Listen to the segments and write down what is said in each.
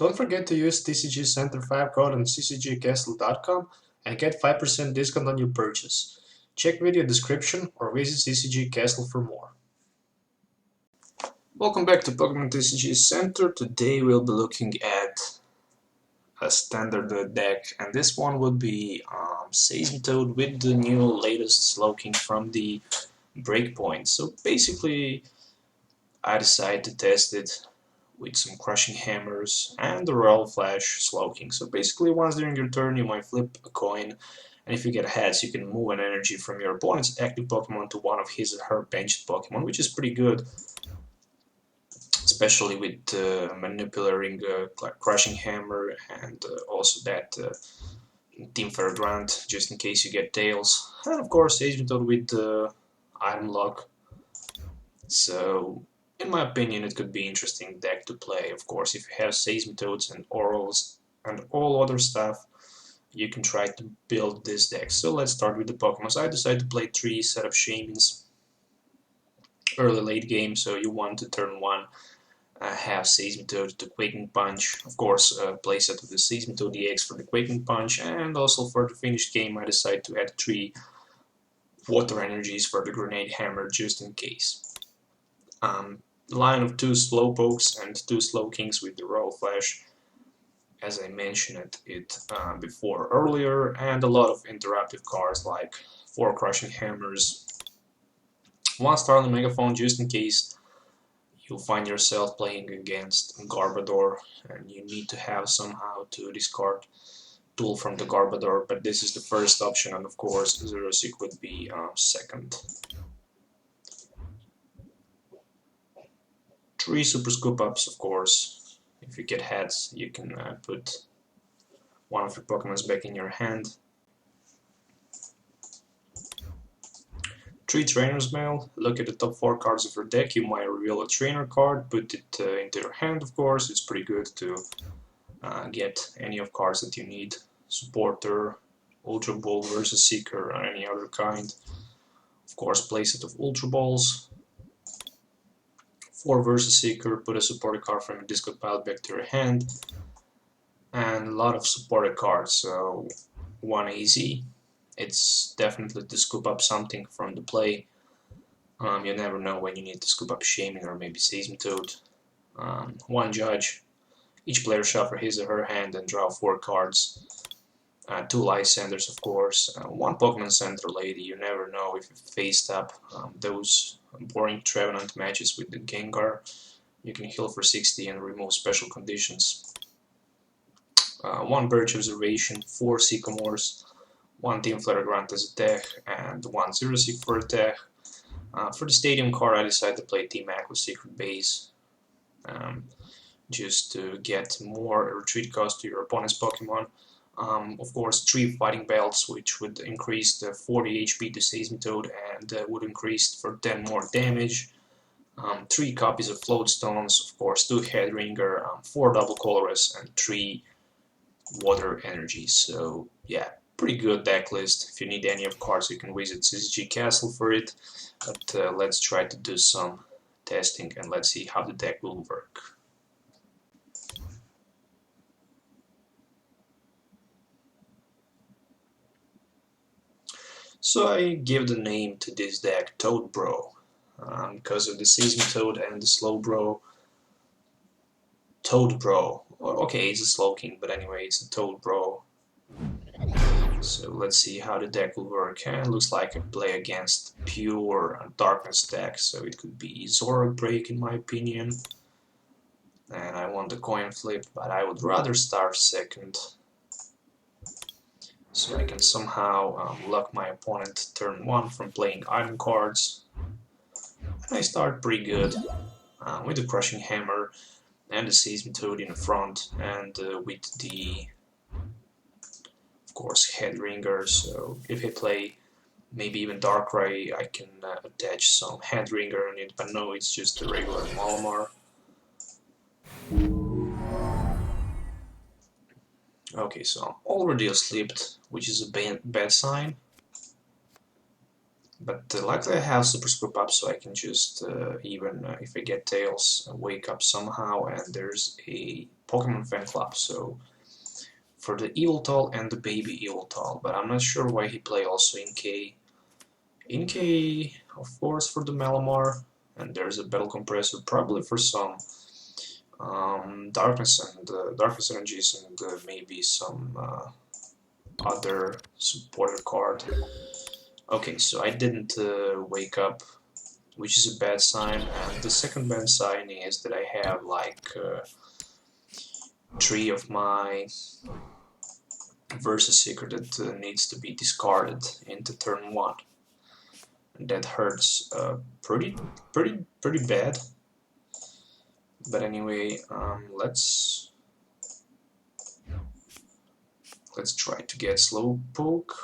Don't forget to use TCG Center 5 code on ccgcastle.com and get 5% discount on your purchase. Check video description or visit CCG Castle for more. Welcome back to Pokemon TCG Center. Today we'll be looking at a standard deck, and this one would be Seismitoad with the new latest Slowking from the Breakpoint. So basically I decided to test it with some Crushing Hammers and the Royal Flash Slowking. So basically once during your turn you might flip a coin, and if you get heads you can move an energy from your opponent's active Pokemon to one of his or her benched Pokemon, which is pretty good, especially with manipulating Crushing Hammer and also that Team Fairgrant, just in case you get Tails. And of course Seismitoad with Item Lock. So in my opinion it could be an interesting deck to play. Of course, if you have Seismitoads and Orals and all other stuff, you can try to build this deck. So let's start with the Pokemon. So I decided to play 3 set of Shamins early late game. So you want to turn 1 have Seismitoad to Quaking Punch. Of course, play set of the seismitoad-ex for the Quaking Punch, and also for the finished game I decided to add 3 Water Energies for the Grenade Hammer just in case. Line of 2 Slowpokes and 2 Slowkings with the Royal Flash, as I mentioned it before earlier, and a lot of interactive cards like 4 Crushing Hammers, 1 Starling Megaphone just in case you'll find yourself playing against Garbodor and you need to have somehow to discard tool from the Garbodor, but this is the first option, and of course Xerosic would be second. 3 Super Scoop Ups, of course. If you get heads, you can put one of your Pokemons back in your hand. 3 Trainer's Mail. Look at the top 4 cards of your deck. You might reveal a trainer card, put it into your hand, of course. It's pretty good to get any of cards that you need. Supporter, Ultra Ball, Versus Seeker, or any other kind. Of course, play set of Ultra Balls. 4 Versus Seeker, put a supported card from your discard pile back to your hand. And a lot of supported cards, so 1 easy. It's definitely to scoop up something from the play. You never know when you need to scoop up Shaman or maybe Seismitoad. 1 Judge. Each player shuffle his or her hand and draw 4 cards. 2 Lysanders, of course. 1 Pokemon Center Lady. You never know if you faced up those boring Trevenant matches with the Gengar. You can heal for 60 and remove special conditions. 1 Birch Observation, 4 Sycamores, 1 Team Fairgrant as a tech, and 1 Xerosic for a tech. For the Stadium card I decided to play Team Aqua Secret Base, just to get more retreat cost to your opponent's Pokemon. Of course, 3 Fighting Belts, which would increase the 40 HP to Seismitoad and would increase for 10 more damage. 3 copies of Float Stones, of course, 2 Headringer, 4 Double Colorless, and 3 Water Energies. So yeah, pretty good deck list. If you need any of cards you can visit CCG Castle for it, but let's try to do some testing and let's see how the deck will work. So I give the name to this deck Toad Bro, because of the Seismitoad and the Slowbro. Toad Bro. Okay, it's a Slowking, but anyway, it's a Toad Bro. So let's see how the deck will work. And it looks like I play against pure Darkness deck, so it could be Zora Break in my opinion. And I want the coin flip, but I would rather start second, so I can somehow lock my opponent turn 1 from playing item cards. And I start pretty good with the Crushing Hammer and the Seismitoad in the front, and with the, of course, Headringer. So if I play maybe even Darkrai, I can attach some Headringer on it, but no, it's just a regular Malamar. Okay, so I'm already asleep, which is a bad sign. But luckily I have Super Scoop Up, so I can just, even if I get Tails, wake up somehow, and there's a Pokemon fan club, so for the Eviltal and the baby Eviltal, but I'm not sure why he play also in K. In K, of course, for the Malamar, and there's a Battle Compressor, probably for some darkness energies and maybe some other supporter card. Okay, so I didn't wake up, which is a bad sign, and the second bad sign is that I have like 3 of my Versus Secret that needs to be discarded into turn 1. And that hurts pretty bad. But anyway, let's try to get Slowpoke.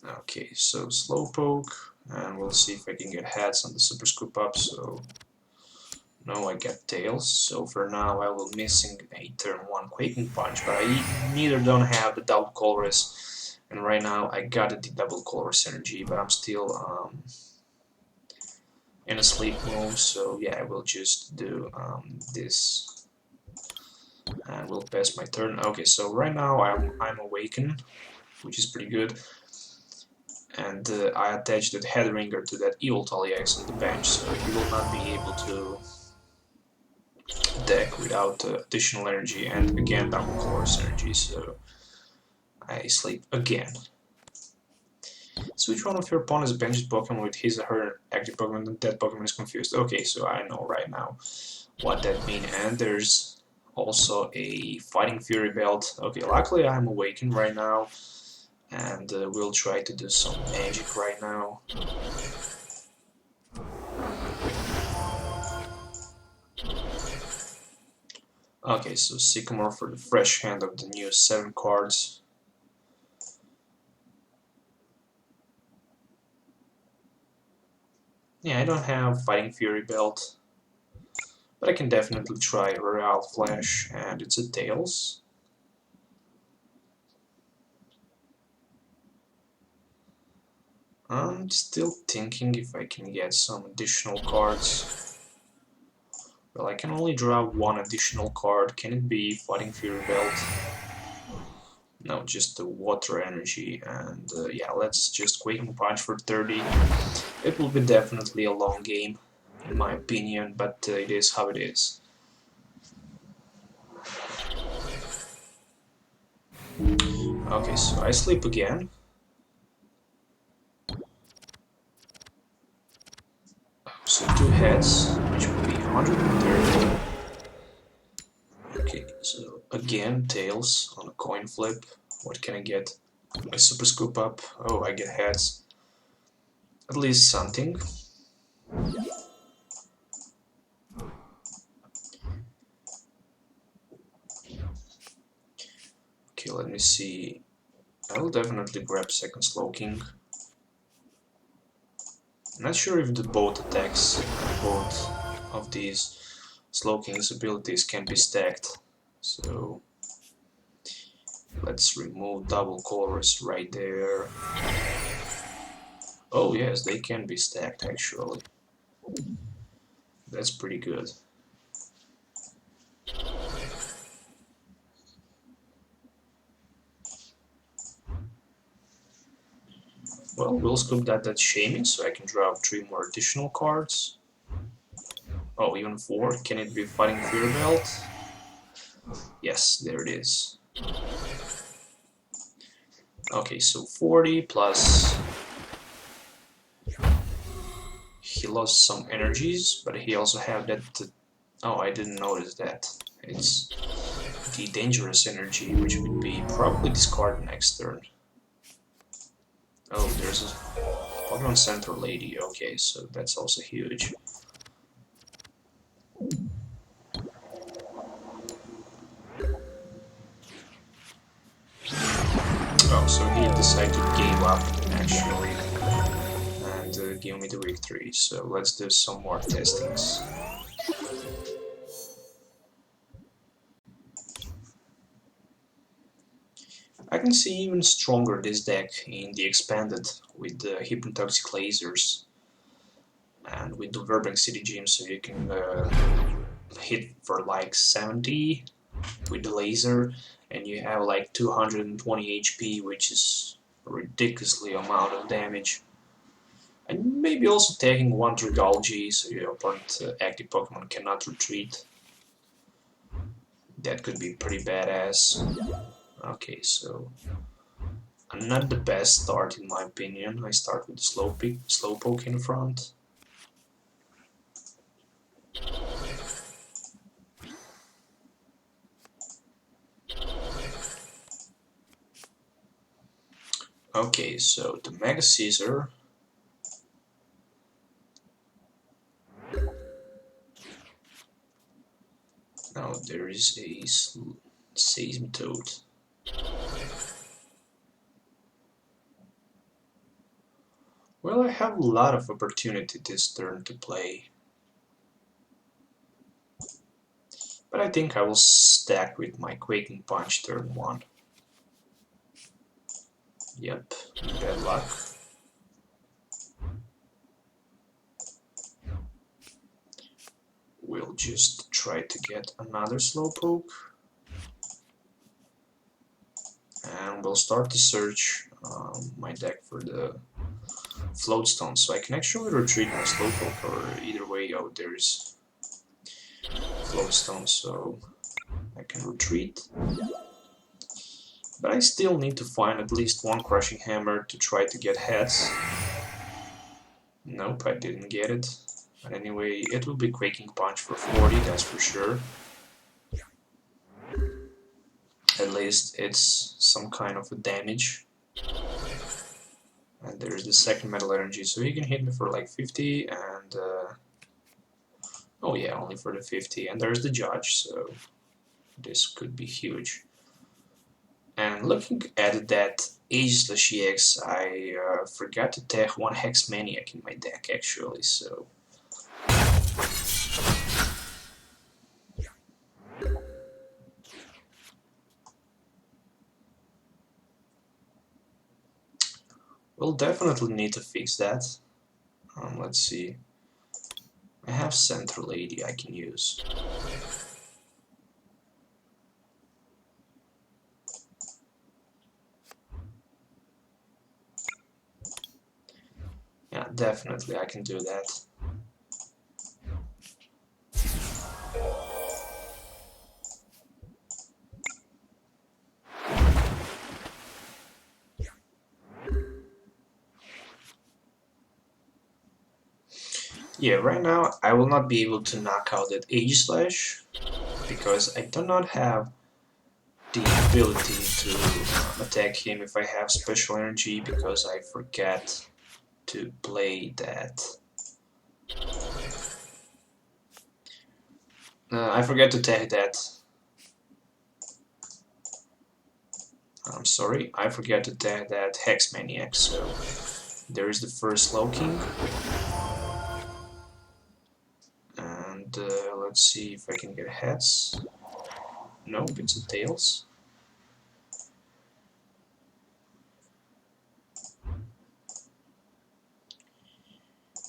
Okay, so Slowpoke, and we'll see if I can get heads on the Super Scoop Up. So no, I get tails. So for now, I will missing a turn 1 Quaking Punch, but I neither don't have the double Colress, and right now I got the double Colress energy, but I'm still in a sleep mode. So yeah, I will just do this, and we'll pass my turn. Okay, so right now I'm awakened, which is pretty good. And I attached that head ringer to that Eviltal-ex on the bench, so he will not be able to deck without additional energy, and again double Colress energy, so I sleep again. Switch one of your opponent's benched Pokemon with his or her active Pokemon, and that Pokemon is confused. Okay, so I know right now what that means, and there's also a Fighting Fury Belt. Okay, luckily I'm awakened right now, and we'll try to do some magic right now. Okay, so Sycamore for the fresh hand of the new 7 cards. Yeah, I don't have Fighting Fury Belt, but I can definitely try Royal Flash, and it's a Tails. I'm still thinking if I can get some additional cards. Well, I can only draw 1 additional card. Can it be Fighting Fury Belt? No, just the Water Energy, and yeah, let's just Quaking Punch for 30. It will be definitely a long game, in my opinion, but it is how it is. Okay, so I sleep again. So 2 heads, which will be 130. Okay, so again, tails on a coin flip. What can I get? A Super Scoop Up. Oh, I get heads. At least something. Okay, let me see. I will definitely grab second Slowking. I'm not sure if the both attacks, both of these Slowking's abilities can be stacked. So let's remove double Colress right there. Oh yes, they can be stacked actually. That's pretty good. Well, we'll scoop that's shaming, so I can draw 3 more additional cards. Oh, even 4. Can it be Fighting Fury Belt? Yes, there it is. Okay, so 40 plus... He lost some energies, but he also have that... Oh, I didn't notice that. It's the dangerous energy, which would be probably discarded next turn. Oh, there's a Pokemon Center lady. Okay, so that's also huge. Oh, so he decided to give up actually and give me the victory. So let's do some more testings. I can see even stronger this deck in the expanded with the Hypnotoxic Lasers and with the Burbank City Gym, so you can hit for like 70 with the laser, and you have like 220 HP, which is a ridiculously amount of damage. And maybe also taking one Trigology, so your opponent active Pokemon cannot retreat. That could be pretty badass. Okay, so not the best start in my opinion. I start with the Slowpoke in front. Okay, so the Mega Scissor. Now there is a seismitoad. Well, I have a lot of opportunity this turn to play. But I think I will stack with my Quaking Punch turn 1. Yep, bad luck. We'll just try to get another Slowpoke. And we'll start to search my deck for the Floatstone, so I can actually retreat my Slowpoke, or either way, oh, there's Floatstone, so I can retreat. But I still need to find at least one Crushing Hammer to try to get heads. Nope, I didn't get it. But anyway, it will be Quaking Punch for 40, that's for sure. At least it's some kind of a damage. And there's the second Metal Energy, so he can hit me for like 50, and oh yeah, only for the 50. And there's the Judge, so this could be huge. And looking at that Ageless-EX, I forgot to tag one Hex Maniac in my deck actually, so... We'll definitely need to fix that. Let's see. I have Center Lady I can use. Yeah, definitely I can do that. Yeah, right now I will not be able to knock out that Aegislash because I do not have the ability to attack him if I have special energy, because I forget to play that. I forget to tag that. I'm sorry, I forget to tag that Hex Maniac, so there is the first Slowking. And let's see if I can get heads. No, it's a tails.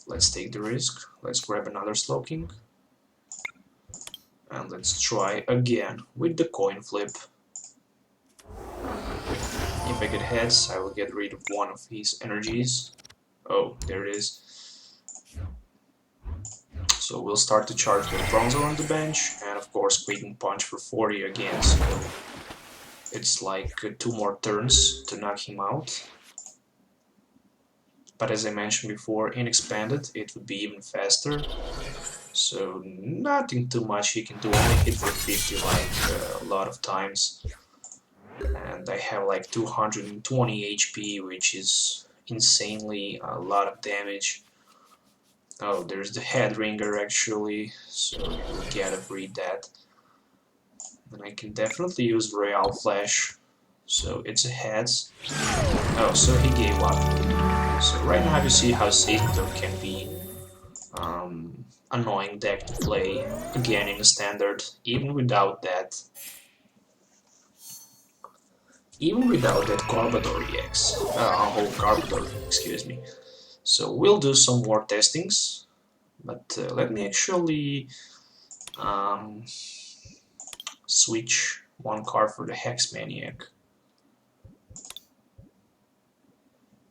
Let's take the risk. Let's grab another Slowking. And let's try again with the coin flip. If I get heads, I will get rid of one of his energies. Oh, there it is. So we'll start to charge the Bronzor on the bench, and of course Quaking Punch for 40 again, so it's like 2 more turns to knock him out. But as I mentioned before, in Expanded it would be even faster, so nothing too much he can do, only hit for 50 like a lot of times. And I have like 220 HP, which is insanely a lot of damage. Oh, there's the Head Ringer actually, so you gotta read that. And I can definitely use Royale Flash, so it's a heads. Oh, so he gave up. So right now you see how Seismitoad can be annoying deck to play, again in a standard, even without that. Even without that Garbodor-EX, Garbodor, excuse me. So we'll do some more testings, but let me actually Switch one card for the Hex Maniac.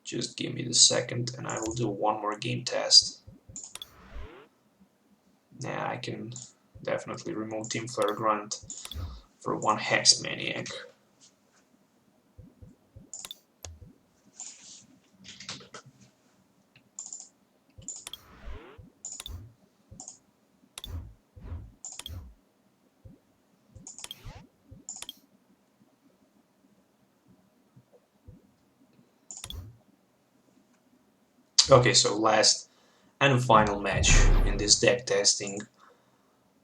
Just give me the second and I will do one more game test. Yeah, I can definitely remove Team Flare Grunt for one Hex Maniac. Okay, so last and final match in this deck testing.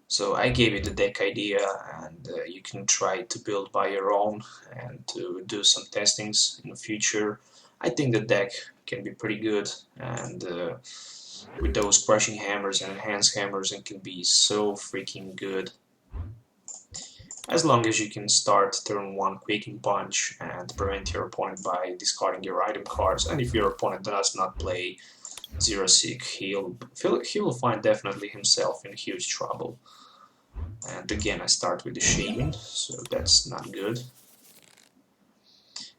So I gave you the deck idea and you can try to build by your own and to do some testings in the future. I think the deck can be pretty good and with those crushing hammers and enhanced hammers it can be so freaking good. As long as you can start turn 1 Quaking Punch and prevent your opponent by discarding your item cards, and if your opponent does not play Zero Seek, he will find definitely himself in huge trouble. And again I start with the Shaman, so that's not good.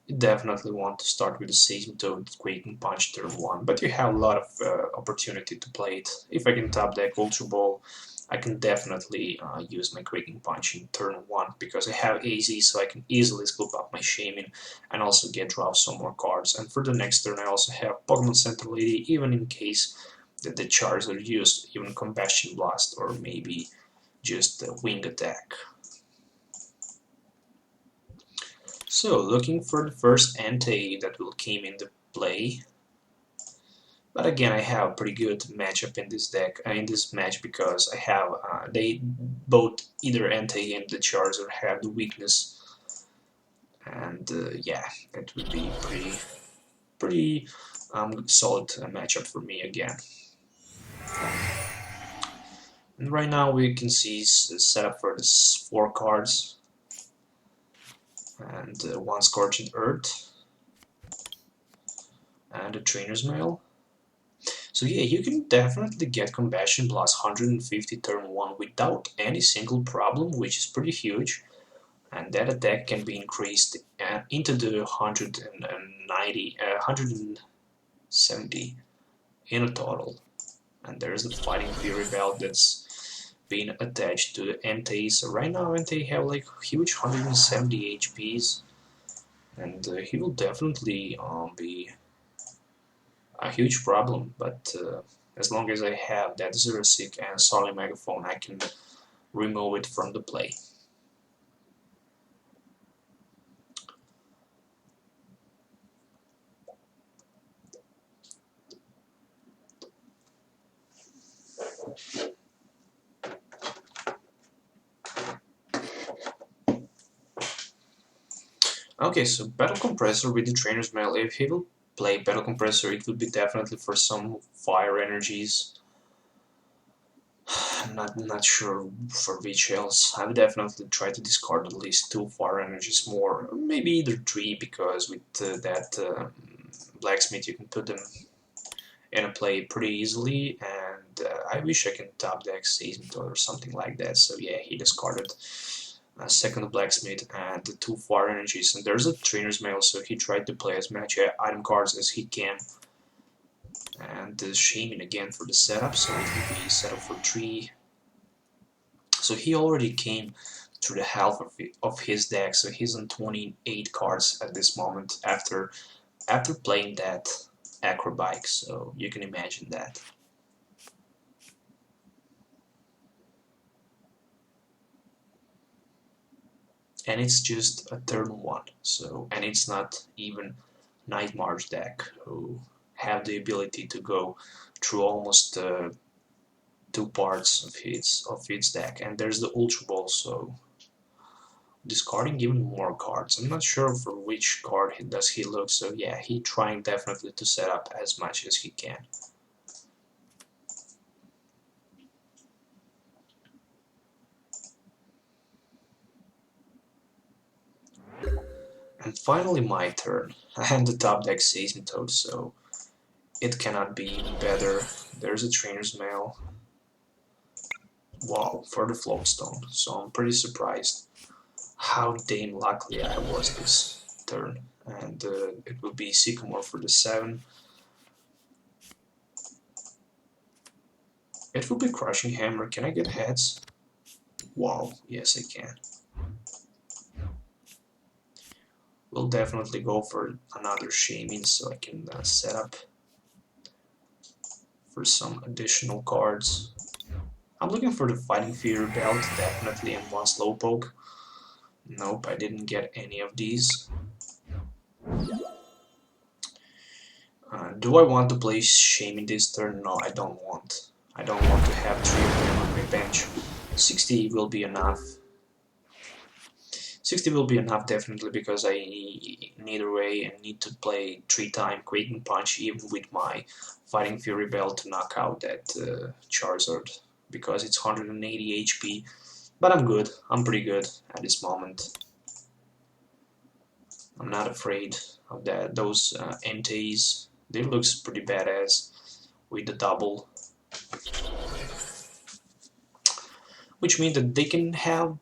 You definitely want to start with the Seismitoad Quaking Punch turn 1, but you have a lot of opportunity to play it. If I can top deck Ultra Ball, I can definitely use my Quaking Punch in turn 1 because I have AZ, so I can easily scoop up my Shaman and also get draw some more cards. And for the next turn I also have Pokemon Center Lady, even in case that the charges are used, even Combustion Blast or maybe just a Wing Attack. So looking for the first Entei that will came into play. But again, I have a pretty good matchup in this deck, in this match, because I have they both either Entei and the Charizard have the weakness, and yeah, it would be pretty solid matchup for me again. And right now we can see set up for this 4 cards and 1 Scorched Earth and a Trainer's Mail. So yeah, you can definitely get Combustion Blast 150 turn 1 without any single problem, which is pretty huge. And that attack can be increased into the 170 in a total. And there's the Fighting Fury belt that's being attached to the Entei. So right now Entei have like huge 170 HPs, and he will definitely be a huge problem, but as long as I have that Zero Seek and Solid Megaphone, I can remove it from the play. Okay, so Battle Compressor with the Trainer's Mail, if he will play Battle Compressor, it would be definitely for some fire energies. I'm not sure for which else. I would definitely try to discard at least 2 fire energies more, maybe either 3, because with that Blacksmith you can put them in a play pretty easily, and I wish I can top deck Seismitoad or something like that. So yeah, he discarded a second Blacksmith and the 2 fire energies, and there's a Trainer's Mail, so he tried to play as much item cards as he can. And the Shaman again for the setup, so it will be set up for 3. So he already came through the half of his deck, so he's on 28 cards at this moment after playing that Acrobike, so you can imagine that. And it's just a turn 1, so, and it's not even Night March deck who have the ability to go through almost 2 parts of its deck. And there's the Ultra Ball, so discarding even more cards. I'm not sure for which card does he look, so yeah, he trying definitely to set up as much as he can. And finally my turn. And the top deck Seismitoad, so it cannot be even better. There's a Trainer's Mail. Wow, for the floatstone. So I'm pretty surprised how damn lucky I was this turn. And it will be Sycamore for the 7. It will be Crushing Hammer. Can I get heads? Wow, yes I can. We'll definitely go for another Shaman so I can set up for some additional cards. I'm looking for the Fighting Fury belt, definitely, and one Slowpoke. Nope, I didn't get any of these. Do I want to play Shaman this turn? No, I don't want. I don't want to have 3 of them on my bench. 60 will be enough. 60 will be enough definitely because I need a way and need to play 3-time Quaking Punch even with my Fighting Fury belt to knock out that Charizard because it's 180 HP. But I'm good. I'm pretty good at this moment. I'm not afraid of those NTs. They looks pretty badass with the double, which means that they can have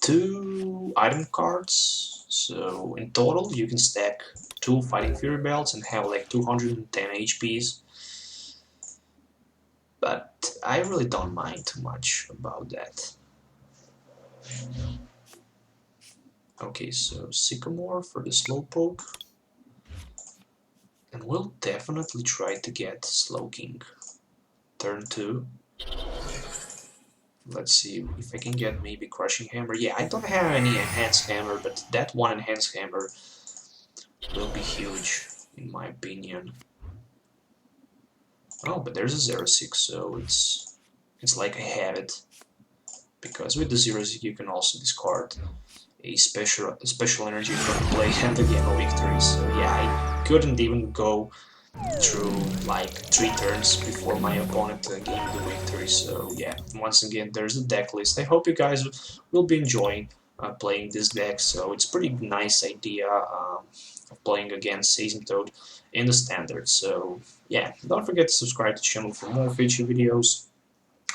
2 item cards. So in total, you can stack 2 Fighting Fury belts and have like 210 HPs. But I really don't mind too much about that. Okay, so Sycamore for the Slowpoke. And we'll definitely try to get Slowking. Turn 2. Let's see if I can get maybe Crushing Hammer. Yeah, I don't have any Enhanced Hammer, but that one Enhanced Hammer will be huge, in my opinion. Oh, but there's a 0-6, so it's like I have it. Because with the 0-6 you can also discard a special energy from the play and again a victory. So yeah, I couldn't even go through like 3 turns before my opponent gained the victory. So yeah, once again, there's the deck list. I hope you guys will be enjoying playing this deck. So it's pretty nice idea of playing against Seismitoad in the standard. So yeah, don't forget to subscribe to the channel for more future videos.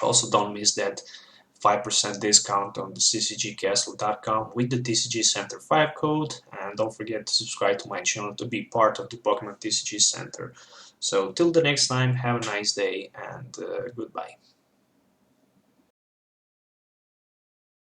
Also, don't miss that 5% discount on the tcgcastle.com with the TCG Center 5 code, and don't forget to subscribe to my channel to be part of the Pokemon TCG Center. So till the next time, have a nice day and goodbye.